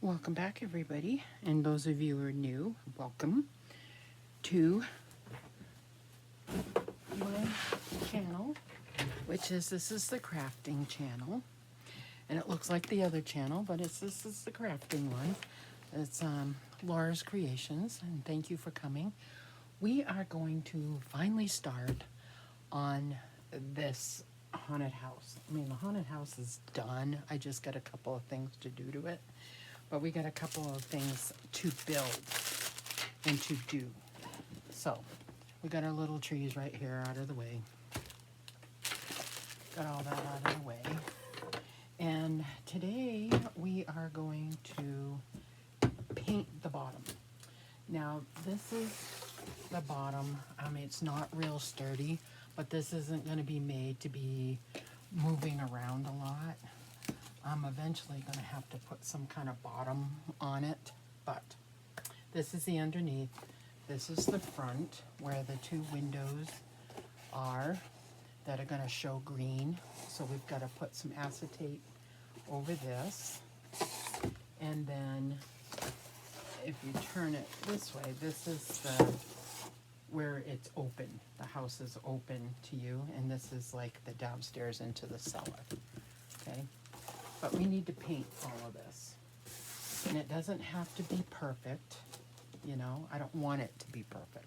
Welcome back, everybody, and those of you who are new, welcome to my channel, which is this is the crafting channel, and it looks like the other channel, but this is the crafting one. It's Laura's Creations, and thank you for coming. We are going to finally start on this haunted house. I mean, the haunted house is done. I just got a couple of things to do to it. But we got a couple of things to build and to do. So, we got our little trees right here out of the way. Got all that out of the way. And today we are going to paint the bottom. Now, this is the bottom. I mean, it's not real sturdy, but this isn't going to be made to be moving around a lot. I'm eventually going to have to put some kind of bottom on it, but this is the underneath. This is the front where the two windows are that are going to show green. So we've got to put some acetate over this. And then if you turn it this way, this is the where it's open. The house is open to you, and this is like the downstairs into the cellar. Okay? But we need to paint all of this. And it doesn't have to be perfect, you know. I don't want it to be perfect.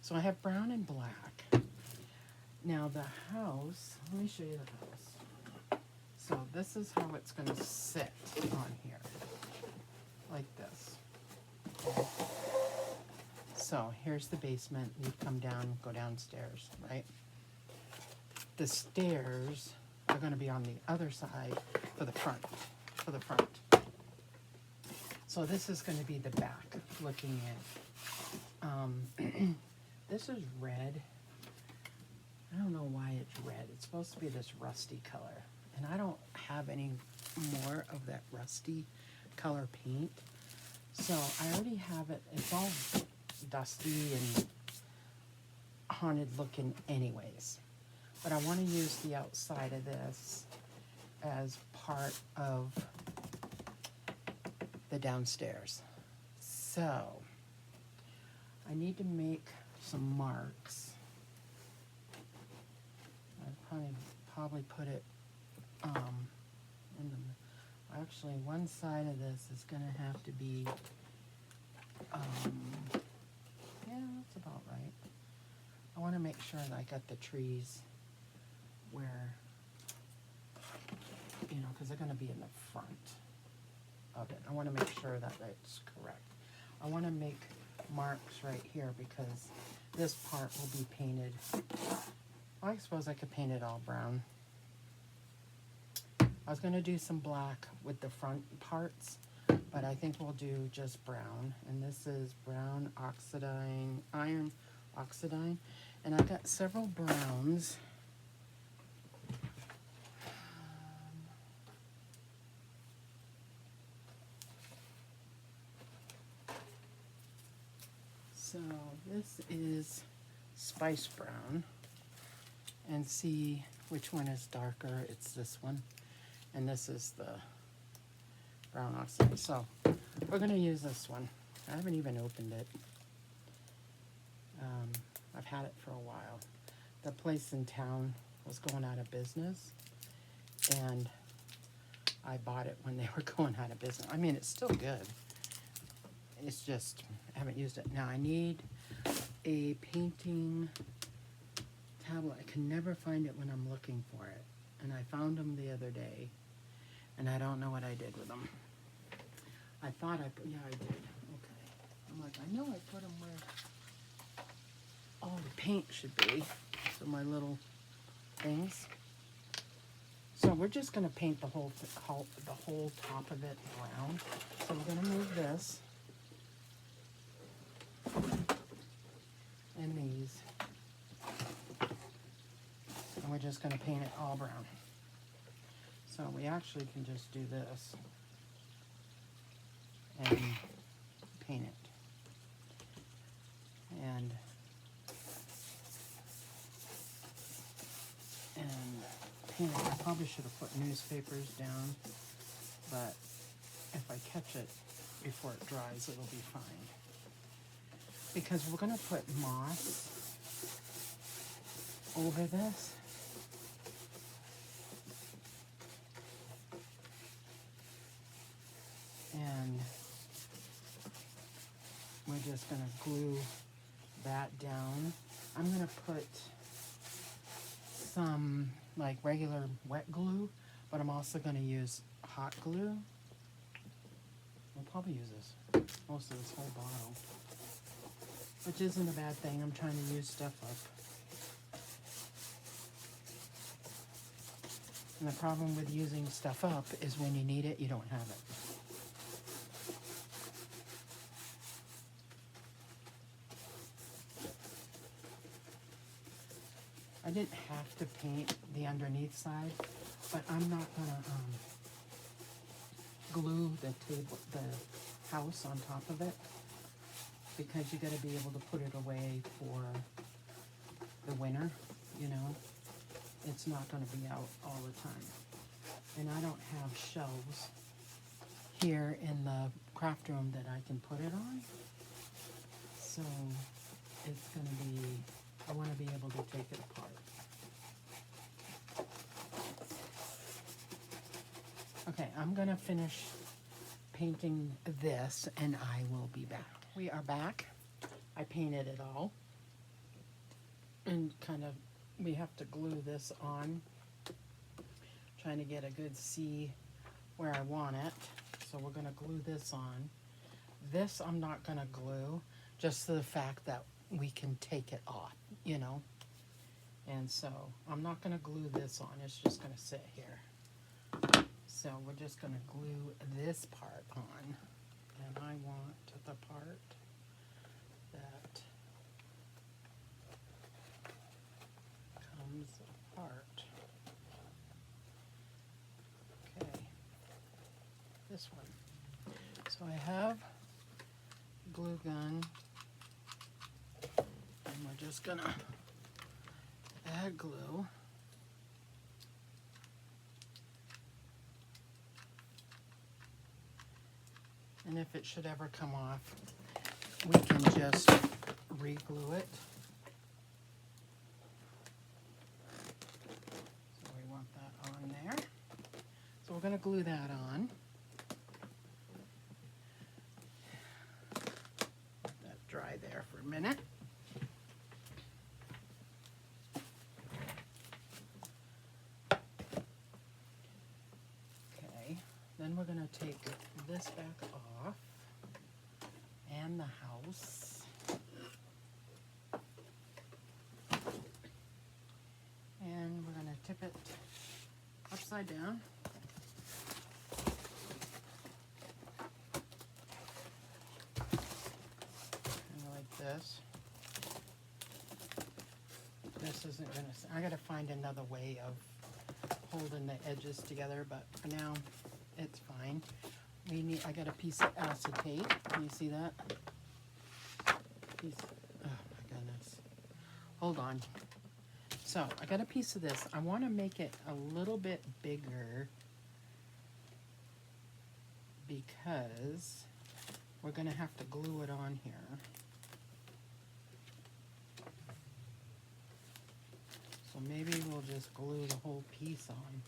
So I have brown and black. Now the house, let me show you the house. So this is how it's going to sit on here. Like this. Okay. So here's the basement. You come down, go downstairs, right? The stairs are going to be on the other side for the front, So this is going to be the back looking in. This is red. I don't know why it's red. It's supposed to be this rusty color. And I don't have any more of that rusty color paint. So I already have it. It's all dusty and haunted looking anyways. But I want to use the outside of this as part of the downstairs. So I need to make some marks. I'd probably put it in the, actually one side of this is going to have to be, yeah, that's about right. I want to make sure that I got the trees where, you know, because they're going to be in the front of it. I want to make sure that that's correct. I want to make marks right here because this part will be painted. I suppose I could paint it all brown. I was going to do some black with the front parts, but I think we'll do just brown. And this is brown oxidine, iron oxidine. And I've got several browns. So this is spice brown, and see which one is darker. It's this one, and this is the brown oxide. So we're going to use this one. I haven't even opened it. I've had it for a while. The place in town was going out of business, and I bought it when they were going out of business. I mean, it's still good. It's just, I haven't used it. Now I need a painting tablet. I can never find it when I'm looking for it. And I found them the other day, and I don't know what I did with them. I thought yeah, I did. Okay. I'm like, I know I put them where all the paint should be. So my little things. So we're just going to paint the whole top of it brown. So we're going to move this. And these. And we're just going to paint it all brown. So we actually can just do this and paint it. And paint it. I probably should have put newspapers down, but if I catch it before it dries, it'll be fine. Because we're going to put moss over this. And we're just going to glue that down. I'm going to put some like regular wet glue, but I'm also going to use hot glue. We'll probably use this, most of this whole bottle, which isn't a bad thing. I'm trying to use stuff up. And the problem with using stuff up is when you need it, you don't have it. I didn't have to paint the underneath side, but I'm not gonna glue the house on top of it, because you gotta be able to put it away for the winter, you know. It's not gonna be out all the time. And I don't have shelves here in the craft room that I can put it on. So it's gonna be, I wanna be able to take it apart. Okay, I'm gonna finish painting this and I will be back. We are back. I painted it all. And kind of, we have to glue this on. Trying to get a good see where I want it. So we're gonna glue this on. This I'm not gonna glue, just the fact that we can take it off, you know. And so I'm not gonna glue this on, it's just gonna sit here. So we're just gonna glue this part on. And I want the part that comes apart. Okay, this one. So I have glue gun, and we're just gonna add glue. And if it should ever come off, we can just re-glue it. So we want that on there. So we're going to glue that on. Let that dry there for a minute. Okay, then we're going to take this back off and the house. And we're going to tip it upside down. And like this. This isn't going to, I got to find another way of holding the edges together, but for now it's fine. I got a piece of acetate. Can you see that? Oh my goodness. Hold on. So I got a piece of this. I want to make it a little bit bigger because we're going to have to glue it on here. So maybe we'll just glue the whole piece on.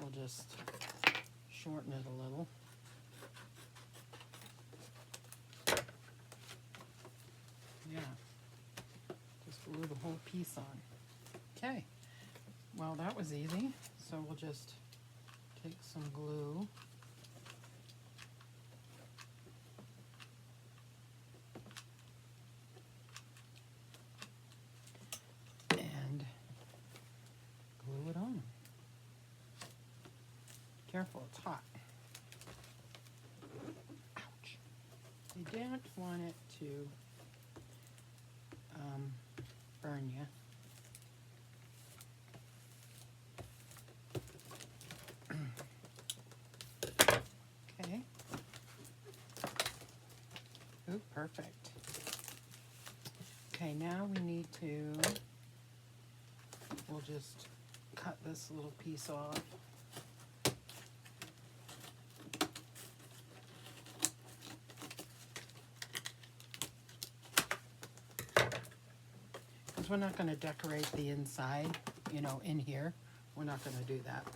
We'll just shorten it a little. Yeah, just glue the whole piece on. Okay, well that was easy. So we'll just take some glue. And glue it on. Careful, it's hot. Ouch. You don't want it to burn you. Okay. Ooh, perfect. Okay, now we need to, we'll just cut this little piece off. we're not going to decorate the inside, you know, in here. We're not going to do that.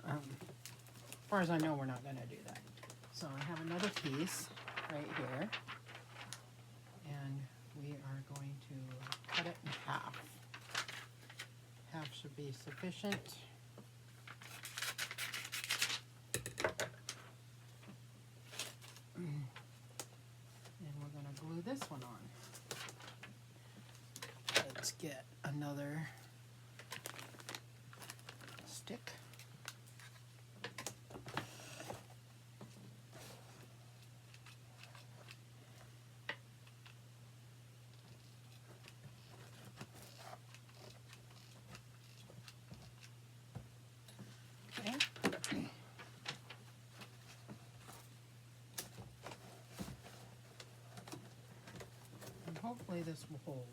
As far as I know, we're not going to do that. So I have another piece right here, and we are going to cut it in half. Half should be sufficient. And we're going to glue this one on. Let's get another stick. Okay. And hopefully this will hold.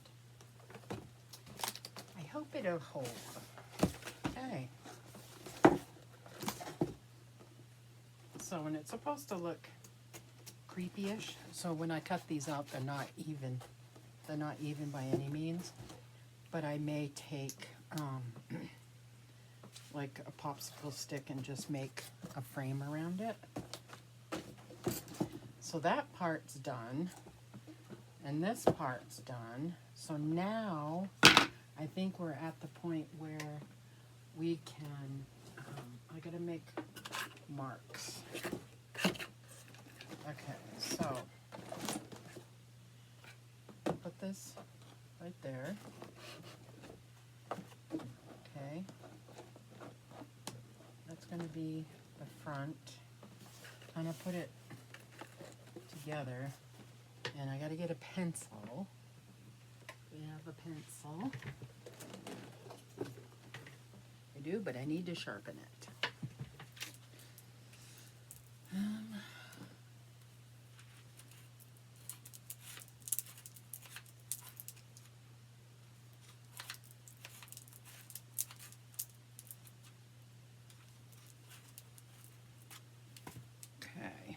I hope it'll hold. Okay. So, and it's supposed to look creepy-ish. So when I cut these out, they're not even. They're not even by any means. But I may take like a popsicle stick and just make a frame around it. So that part's done. And this part's done. So now I think we're at the point where we can, I gotta make marks. Okay, so put this right there. Okay, that's gonna be the front. Kind of put it together, and I gotta get a pencil. We have a pencil. I do, but I need to sharpen it. Okay.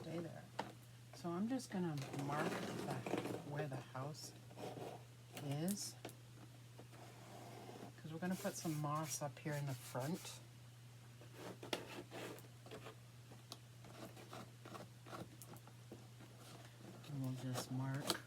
Stay there. So I'm just gonna mark where the house is, because we're going to put some moss up here in the front. And we'll just mark.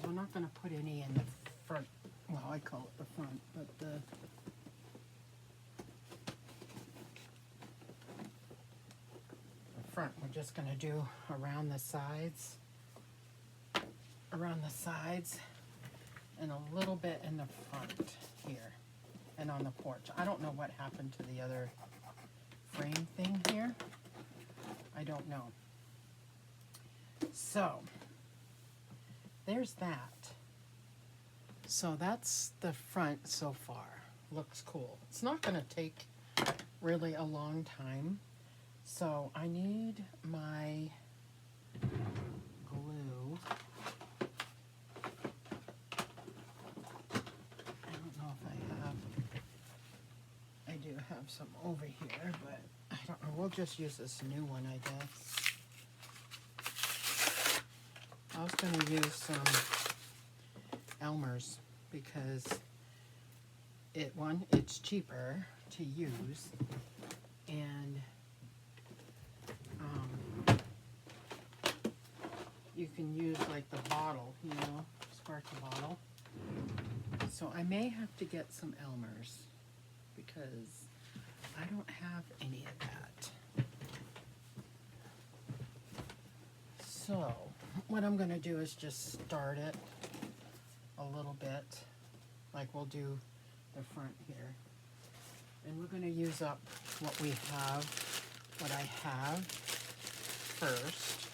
We're not going to put any in the front. Well, I call it the front, but the front we're just going to do around the sides, and a little bit in the front here, and on the porch. I don't know what happened to the other frame thing here. I don't know. So there's that. So that's the front so far. Looks cool. It's not going to take really a long time. So I need my glue. I don't know if I have. I do have some over here, but I don't know. We'll just use this new one, I guess. I was going to use some Elmer's because it's cheaper to use, and you can use like the bottle, you know, sparkle bottle. So I may have to get some Elmer's because I don't have any of that. So what I'm going to do is just start it a little bit, like we'll do the front here. And we're going to use up what I have first,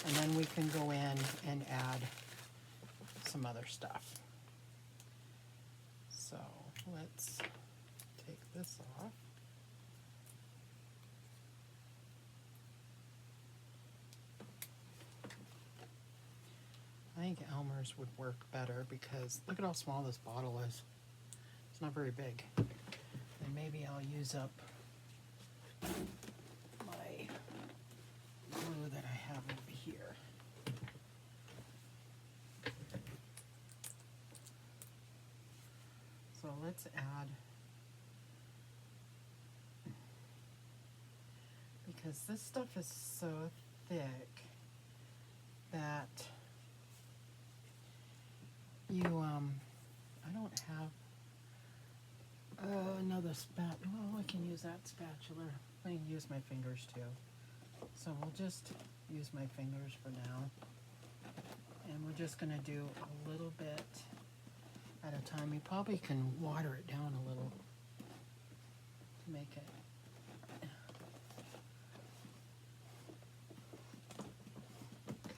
and then we can go in and add some other stuff. So let's take this off. I think Elmer's would work better because look at how small this bottle is. It's not very big. And maybe I'll use up my glue that I have over here. So let's add, because this stuff is so thick that you, I don't have another spatula. Oh, I can use that spatula. I can use my fingers too. So we'll just use my fingers for now. And we're just gonna do a little bit at a time. You probably can water it down a little to make it.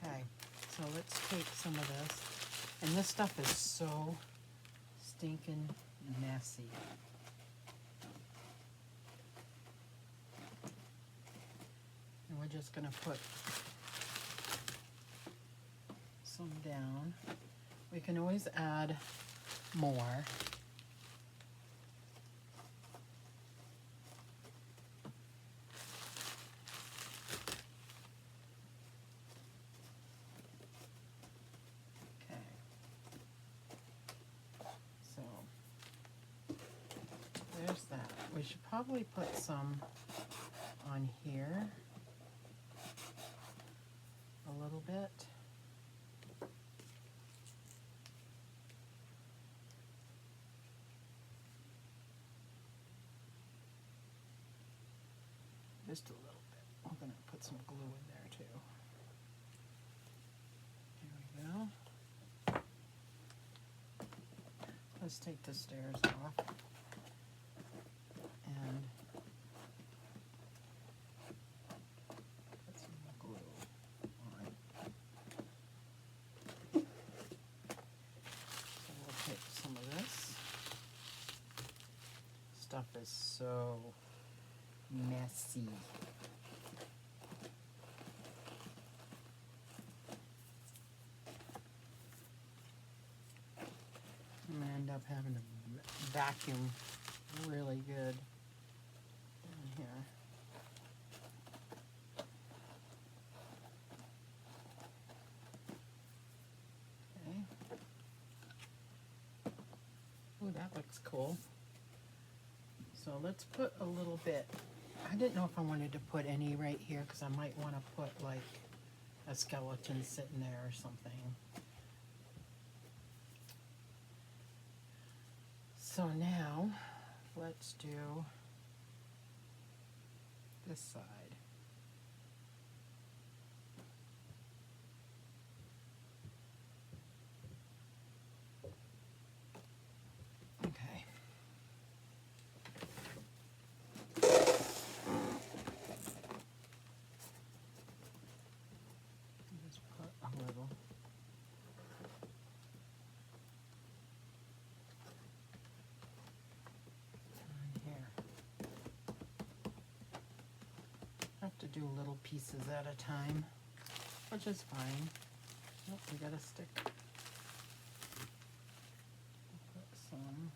Okay, so let's take some of this. And this stuff is so stinking messy. And we're just gonna put some down. We can always add more. There's that. We should probably put some on here. A little bit. Just a little bit. I'm going to put some glue in there too. There we go. Let's take the stairs off. And put some glue on. So we'll take some of this. Stuff is so messy. I'm going to end up having to vacuum really good in here. Okay. Oh, that looks cool. So let's put a little bit. I didn't know if I wanted to put any right here because I might want to put like a skeleton sitting there or something. So now let's do this side. Okay. Just put a little. Have to do little pieces at a time, which is fine. Nope, we got a stick. Put some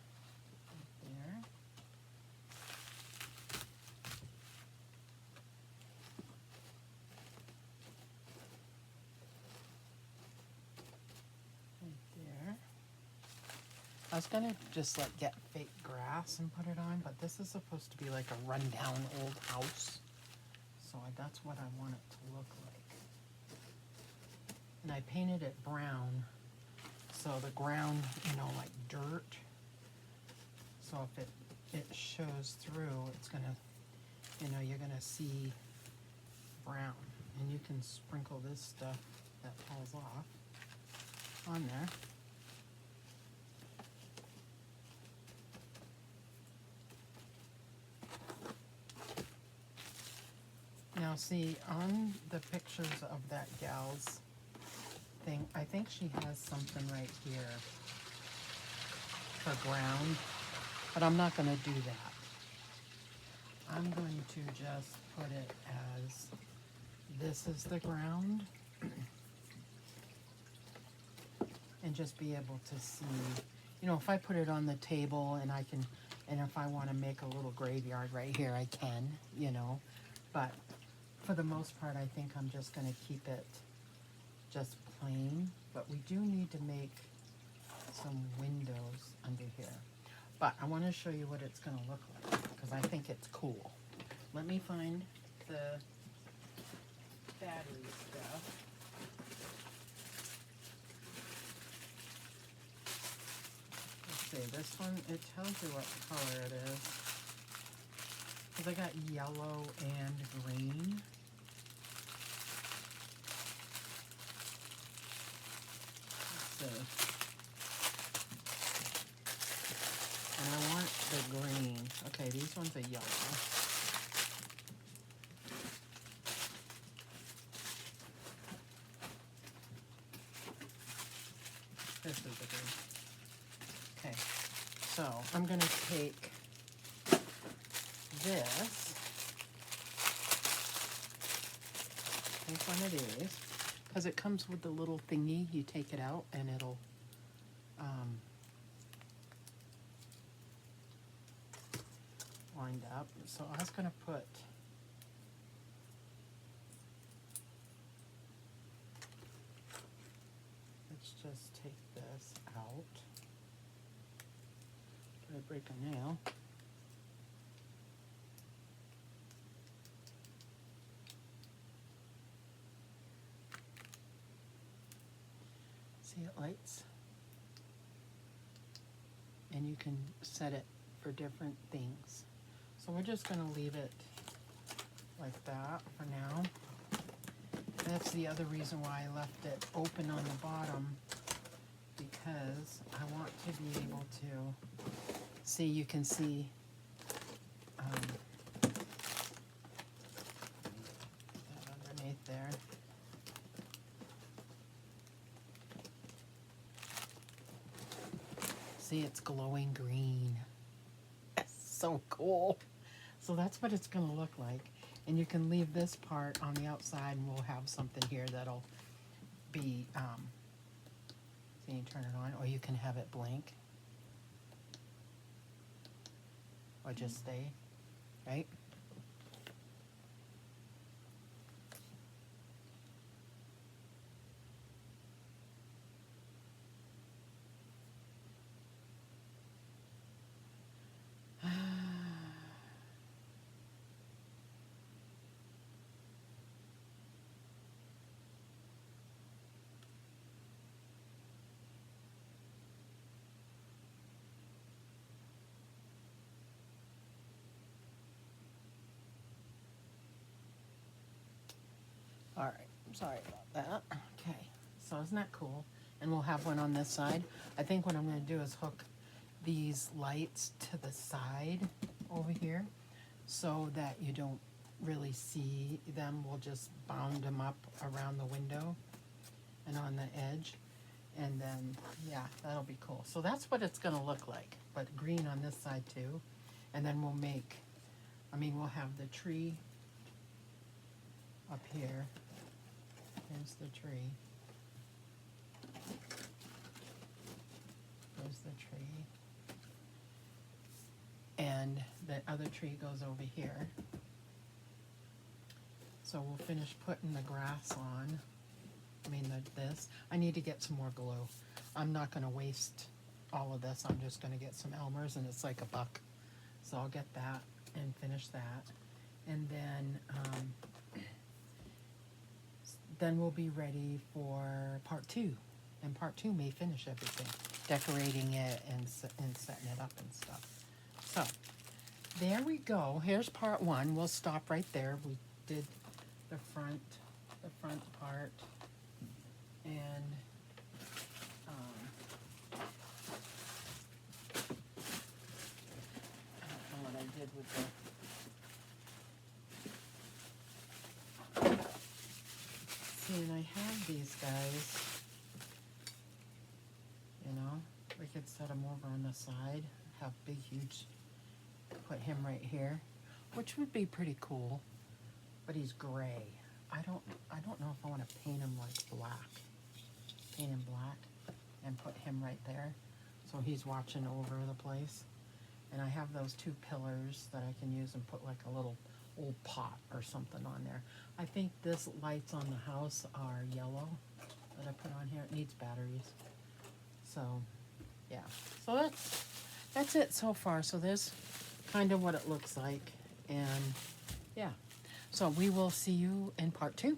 right there. Right there. I was gonna just like get fake grass and put it on, but this is supposed to be like a rundown old house. So that's what I want it to look like. And I painted it brown, so the ground, you know, like dirt. So if it shows through, it's gonna, you know, you're gonna see brown. And you can sprinkle this stuff that falls off on there. Now see, on the pictures of that gal's thing, I think she has something right here for ground, but I'm not going to do that. I'm going to just put it as this is the ground and just be able to see, you know, if I put it on the table and I can, and if I want to make a little graveyard right here, I can, you know, but for the most part, I think I'm just going to keep it just plain, but we do need to make some windows under here. But I want to show you what it's going to look like because I think it's cool. Let me find the battery stuff. Let's see, this one, it tells you what color it is. Because I got yellow and green. Let's see. And I want the green. Okay, these ones are yellow. This is the green. Okay, so I'm going to take this, take one of these, because it comes with the little thingy. You take it out and it'll wind up. So I was going to put let's just take this out. Did I break a nail? See, it lights. And you can set it for different things. So we're just going to leave it like that for now. That's the other reason why I left it open on the bottom, because I want to be able to see, you can see that underneath there. See, it's glowing green. That's so cool. So that's what it's going to look like. And you can leave this part on the outside and we'll have something here that'll be, so you turn it on, or you can have it blank. Or just stay, right? All right, sorry about that. Okay, so isn't that cool? And we'll have one on this side. I think what I'm going to do is hook these lights to the side over here so that you don't really see them. We'll just bound them up around the window and on the edge. And then, yeah, that'll be cool. So that's what it's going to look like, but green on this side too. And then we'll make, we'll have the tree up here. Here's the tree. There's the tree. And the other tree goes over here. So we'll finish putting the grass on. This. I need to get some more glue. I'm not going to waste all of this. I'm just going to get some Elmer's, and it's like $1. So I'll get that and finish that. And then we'll be ready for part 2. And part 2 may finish everything, decorating it and setting it up and stuff. So there we go. Here's part 1. We'll stop right there. We did the front part. And I don't know what I did with the... See, and I have these guys, you know, we could set them over on the side, have big, huge, put him right here. which would be pretty cool. But he's gray. I don't know if I want to paint him like black. Paint him black and put him right there, so he's watching over the place. And I have those two pillars that I can use and put like a little old pot or something on there. I think this lights on the house are yellow that I put on here. It needs batteries. So yeah, so that's it so far. So there's kind of what it looks like, and yeah, so we will see you in part 2.